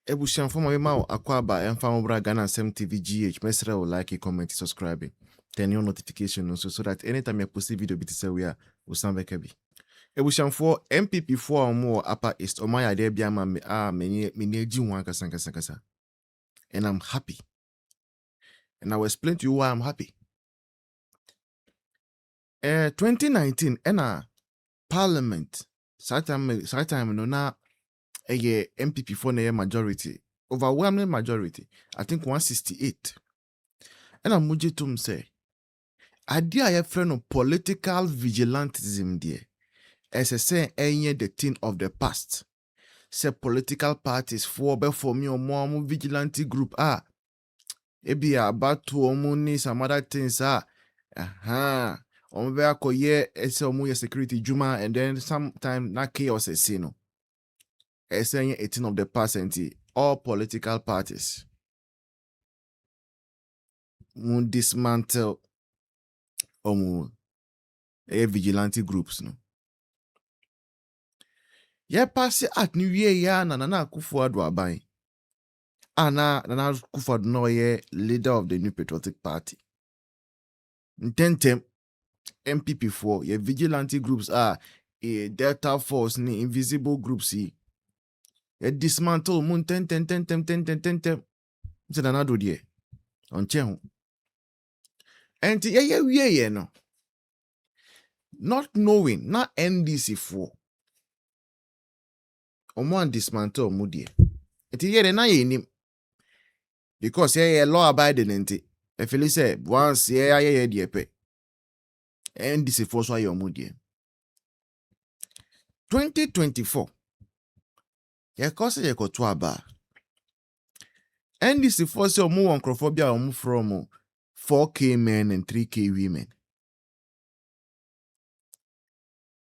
Ebusian for my mouth, Aquaba, and found Ghana Sem TV GH. Mesra will like, comment, subscribe, turn your notification also so that anytime I post a video, bit say we are Usambe Kebi. Ebusian for NPP 4 or more Upper East or my idea biama many G1 Kasankasa. And I'm happy. And I will explain to you why I'm happy. 2019, and Parliament, time no na a NPP 4 majority, overwhelming majority, I think 168. And I'm mujitum say, idea a friend of political vigilantism there. As I say, the thing of the past. Say political parties for me or more vigilante group ebi about to some other things security juma and then sometime na chaos no. As a thing of the past and all political parties will dismantle vigilante groups no. Ye pass at New Year ya na Nana Akufo-Addo aban. Nana Akufo-Addo no ye leader of the New Patriotic Party. Intentem NPP4 ye vigilante groups Delta Force ni invisible groups ye dismantle mun tem. Nti Nana do die. Onche ho. Enti ye no. Not knowing na NDC4. Omo dismantle omo die. Enti ye na ye nim. Because ye law abiding enti. E feel say once ye die pe. NDC4 so ye omo die. 2024. Ye kose ye koto aba. NDC4 say omo wonkrofobia omo from 4K men and 3K women.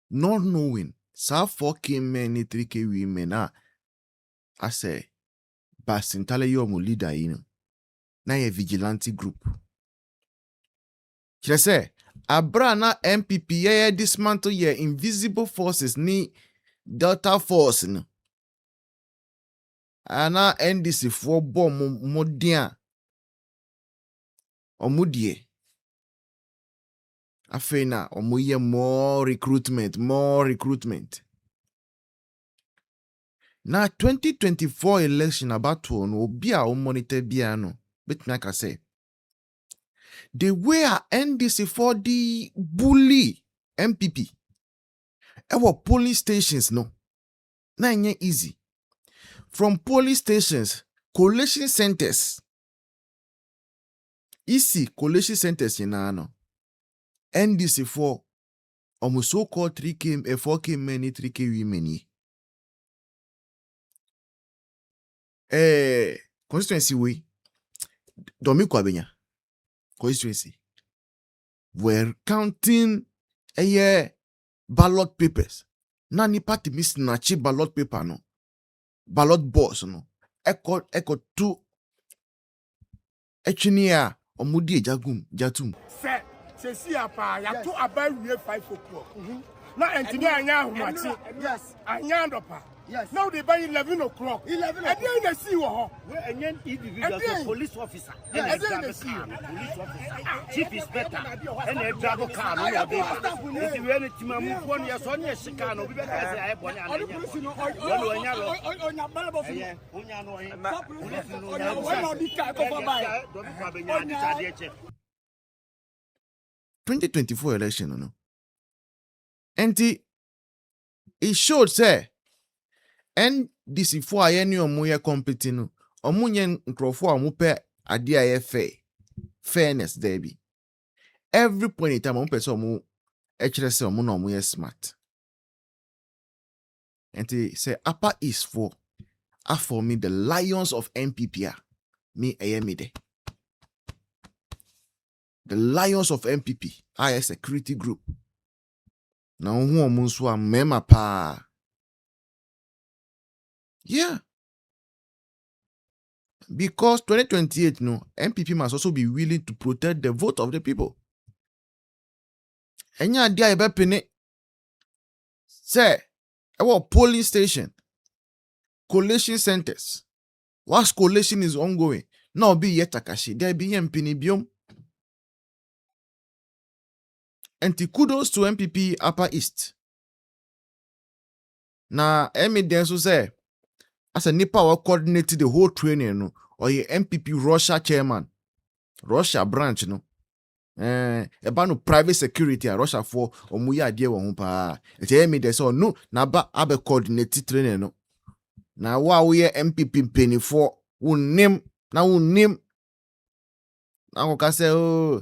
Not knowing sa 4K men and 3K women I say Basintale yo mo leader na ye vigilante group. Kile say abra na NPP ye dismantle ye invisible forces ni Delta Force no. Ana NDC4 bom modia omudie. Afena omuye more recruitment. Na 2024 election about to no bia o monitor bia no. Bet me aka say the way a NDC4 the bully MPP. Ewo police stations no. Na nye easy. From police stations, collation centers. Easy collation centers no. NDC4 almost so-called 3K 4K men 3K women constituency we domi kwabenya constituency we're counting ballot papers na ni party miss nachi ballot paper no ballot box no eko tu echinia omudi jatum se si apa ya to about 5 o'clock na engineer anya ahomati yes anya ndopa yes now they buy 11 o'clock 11 and then they see wo we enyen individual police officer and then they see police officer chief inspector and a driver car no dey if you any timamu ko no so nya shika no bi be ka say ai boni anya no anya lo onya balabo fu onya no onya di ka ko fa bai do bi fa be nya di sa de che 2024 election no. And it showed say NDC4 ayeni omo ye competing no. Omo nye nkrofo omo pe ade aye fairness there be. Every point in time omo person omo ekire say omo na omo ye smart. And say Upper East for me the lions of NPP me me there. The Lions of NPP, a security group. Now who amuswa mema pa. Yeah. Because 2028 no, NPP must also be willing to protect the vote of the people. Enya dia ebe pene. Say, our polling station, collation centers, Whilst coalition is ongoing, now be yet Takashi, there be Mpinibium. And kudos to NPP Upper East. Na evidence will say, as a Nipa will coordinate the whole training, no, or your NPP Russia chairman, Russia branch, no. About no private security at Russia for Omuya dear one pa. It's evidence or no, na ba abe coordinate training, no. Na wa we MPP penny for name na name. Na ko ka say oh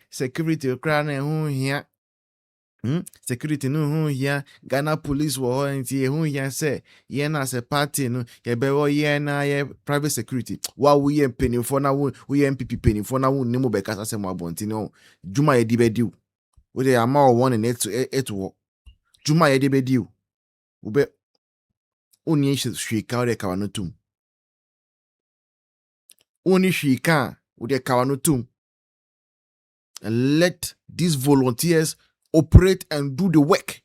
security crown who here. Security no who here Ghana police war nti who here say ye na as a party no ye be wo ye na ye private security wa we penny for na we MPP penny for na name be kasa say mo abonti no juma ye di be diu we dey ama one in it wo juma ye di be diu we be oni hwika we ka no tum oni hwika we dey ka no tum, and let these volunteers operate and do the work.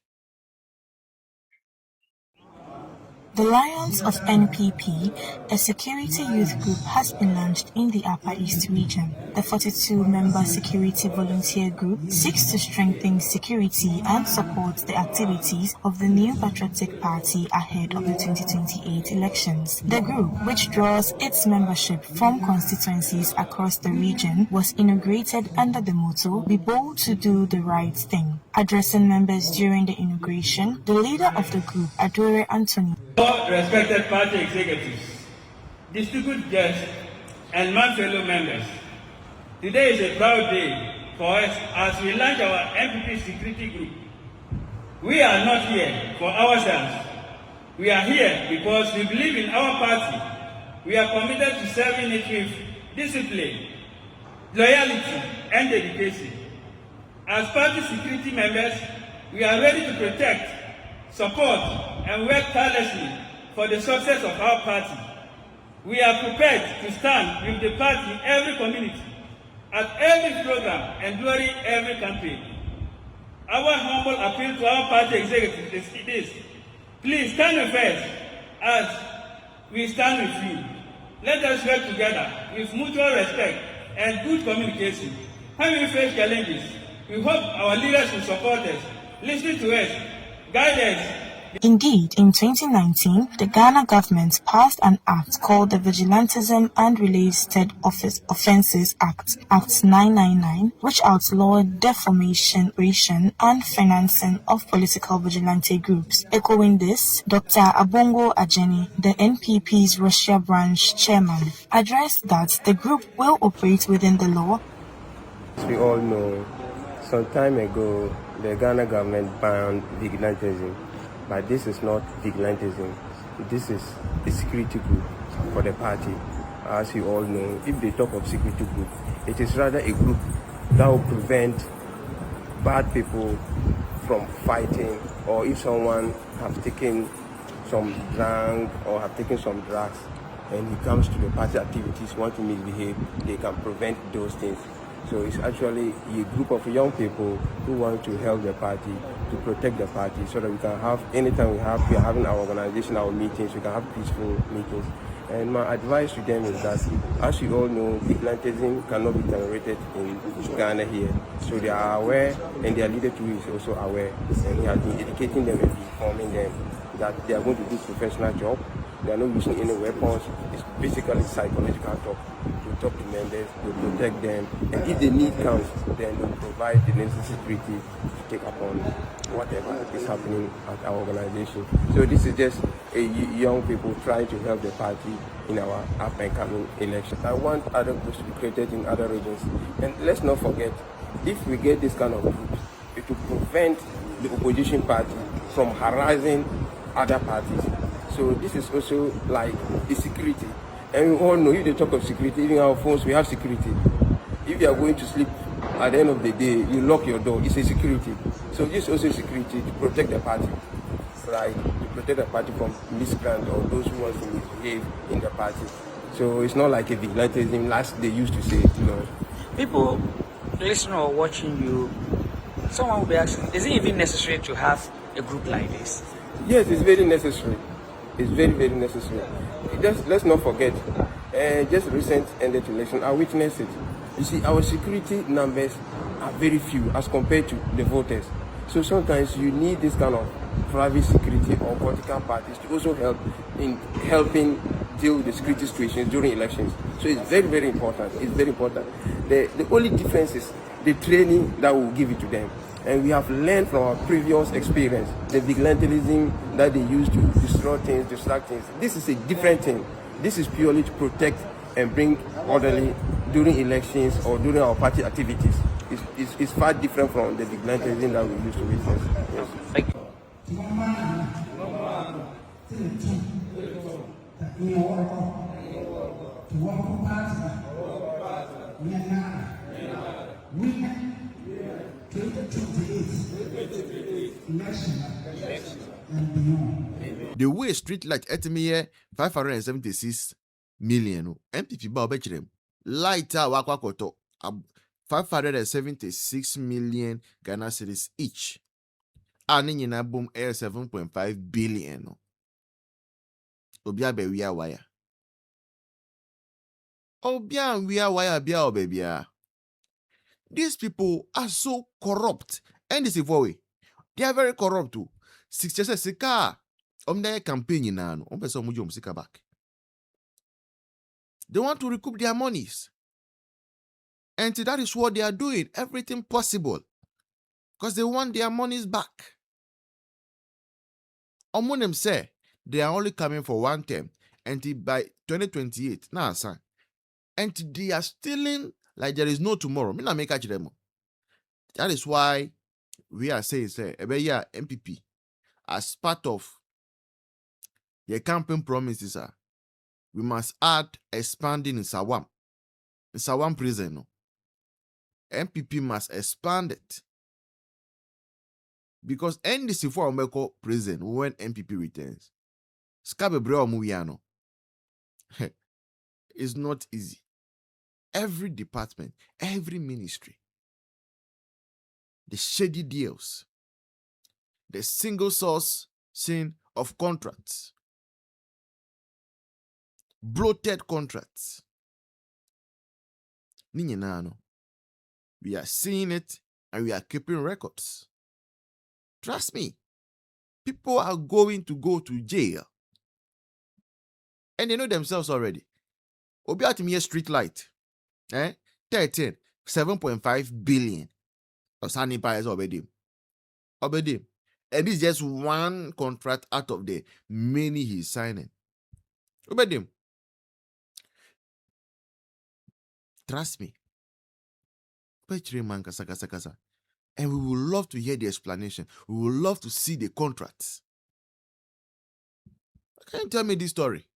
The Lions of NPP, a security youth group, has been launched in the Upper East region. The 42-member security volunteer group seeks to strengthen security and support the activities of the new patriotic party ahead of the 2028 elections. The group, which draws its membership from constituencies across the region, was inaugurated under the motto, "Be bold to do the right thing." Addressing members during the inauguration, the leader of the group, Adore Anthony, respected party executives, distinguished guests, and my fellow members, today is a proud day for us as we launch our NPP security group. We are not here for ourselves. We are here because we believe in our party. We are committed to serving it with discipline, loyalty, and dedication. As party security members, we are ready to protect, support, and work tirelessly for the success of our party. We are prepared to stand with the party in every community, at every program, and during every campaign. Our humble appeal to our party executives is this: please stand with us as we stand with you. Let us work together with mutual respect and good communication. When we face challenges, we hope our leaders will support us, listen to us, guide us. Indeed, in 2019, the Ghana government passed an act called the Vigilantism and Related Offences Act, Act 999, which outlawed the formation, creation, and financing of political vigilante groups. Echoing this, Dr. Abongo Ajeni, the NPP's Russia branch chairman, addressed that the group will operate within the law. As we all know, some time ago, the Ghana government banned vigilantism. But this is not vigilantism. This is a security group for the party. As you all know, if they talk of security group, it is rather a group that will prevent bad people from fighting, or if someone has taken some drug or have taken some drugs and he comes to the party activities, want to misbehave, they can prevent those things. So it's actually a group of young people who want to help the party, to protect the party, so that we can have, anytime we are having our organization, our meetings, we can have peaceful meetings. And my advice to them is that, as you all know, vigilantism cannot be tolerated in Ghana here. So they are aware, and their leader too is also aware, and he has been educating them and informing them that they are going to do professional job. They are not using any weapons. It's basically psychological talk. To talk to members, to protect them, and if the need comes, then they'll provide the necessary security to take upon whatever is happening at our organization. So this is just a young people trying to help the party in our up and coming election. I want other groups to be created in other regions, and let's not forget, if we get this kind of groups, it will prevent the opposition party from harassing other parties. So this is also like the security. And we all know, if they talk of security, even our phones, we have security. If you are going to sleep, at the end of the day, you lock your door. It's a security. So this is also security to protect the party, right? To protect the party from miscreants or those who want to misbehave in the party. So it's not like a vigilantism, last they used to say, you know. People listening or watching you, someone will be asking, is it even necessary to have a group like this? Yes, it's very necessary. It's very, very necessary. let's not forget, just recent ended election, I witnessed it. You see, our security numbers are very few as compared to the voters. So sometimes you need this kind of private security or political parties to also help in helping deal with the security situations during elections. So it's very, very important. It's very important. The only difference is the training that will give it to them. And we have learned from our previous experience, the vigilantism that they use to destroy things, distract things. This is a different thing. This is purely to protect and bring orderly during elections or during our party activities. It's far different from the vigilantism that we used to witness. Yes. Thank you. The way street light etimi 576 million MPP ba obechirem light a wakwakoto 576 million Ghana cedis each. Ani nyina boom 7.5 billion. Obia be wia wire. Obia wia wire bia obebia. These people are so corrupt. NDC for way. They are very corrupt too. 66 sika their campaign na no. Person mujo sika back. They want to recoup their monies. And that is what they are doing. Everything possible. Because they want their monies back. Omonem say they are only coming for one term. And by 2028. Nah, son. And they are stealing like there is no tomorrow. Me na make them. That is why we are saying, say, MPP, as part of the campaign promises, we must add expanding in Sawam. In Sawam prison, no. MPP must expand it. Because NDC for Omeko prison when MPP returns. Skabebre Omuyano. It's not easy. Every department, every ministry, the shady deals, the single source sin of contracts, bloated contracts. Ninyinano. We are seeing it and we are keeping records. Trust me, people are going to go to jail. And they know themselves already. Obiatimi street light. 13, 7.5 billion. Osani Pies Obedim. Obedim. And it's just one contract out of the many he's signing. Obedim. Trust me. And we would love to hear the explanation. We would love to see the contracts. Can you tell me this story?